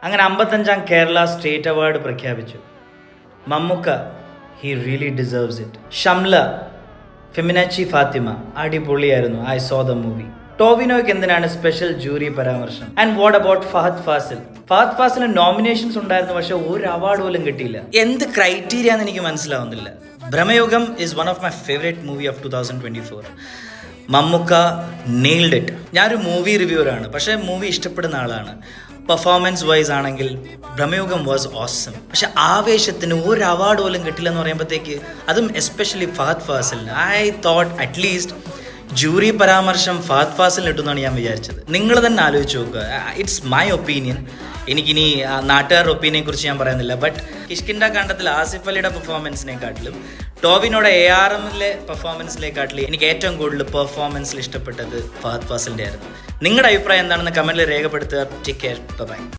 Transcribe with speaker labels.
Speaker 1: അങ്ങനെ 55-ാം Kerala state award പ്രഖ്യാപിച്ചു. Mammukka, he really deserves it. Shamla, Feminichi Fathima, അടിപൊളിയായിരുന്നു. I saw the movie. ടോവിനോയ്ക്ക് എന്തിനാണ് സ്പെഷ്യൽ ജൂറി പരാമർശം? And what about Fahadh Faasil? Fahadh ഫാസിന് നോമിനേഷൻസ് ഉണ്ടായിരുന്നു, പക്ഷെ ഒരു അവാർഡ് പോലും കിട്ടിയില്ല. എന്ത് ക്രൈറ്റീരിയ എന്ന് എനിക്ക് മനസ്സിലാവുന്നില്ല. Bramayugam is one of my favourite movie of 2024. Mammukka nailed it. ഞാനൊരു മൂവി റിവ്യൂവറാണ്, പക്ഷേ മൂവി ഇഷ്ടപ്പെടുന്ന ആളാണ്. പെർഫോമൻസ് വൈസ് ആണെങ്കിൽ ബ്രഹ്മയുഗം വാസ് ഓസം. പക്ഷെ ആവേശത്തിന് ഒരു അവാർഡ് പോലും കിട്ടില്ലെന്ന് പറയുമ്പോഴത്തേക്ക്, അതും എസ്പെഷ്യലി ഫഹദ് ഫാസിലിന്, ഐ തോട്ട് അറ്റ്ലീസ്റ്റ് ജൂറി പരാമർശം ഫഹദ് ഫാസിലിന് കിട്ടുമെന്നാണ് ഞാൻ വിചാരിച്ചത്. നിങ്ങൾ തന്നെ ആലോചിച്ച് നോക്കുക. It's my opinion. എനിക്കിനി നാട്ടുകാരുടെ ഒപ്പീനിയനെ കുറിച്ച് ഞാൻ പറയുന്നില്ല. ബട്ട് കിഷ്കിൻഡ കാണ്ഡത്തിൽ ആസിഫ് അലിയുടെ പെർഫോമൻസിനെക്കാട്ടിലും ടോവിനോയുടെ ARMലെ പെർഫോമൻസിനെക്കാട്ടിലും എനിക്ക് ഏറ്റവും കൂടുതൽ പെർഫോമൻസിൽ ഇഷ്ടപ്പെട്ടത് ഫഹദ് ഫാസിലിൻ്റെ ആയിരുന്നു. നിങ്ങളുടെ അഭിപ്രായം എന്താണെന്ന് കമൻറ്റിൽ രേഖപ്പെടുത്തുക. Take care, by.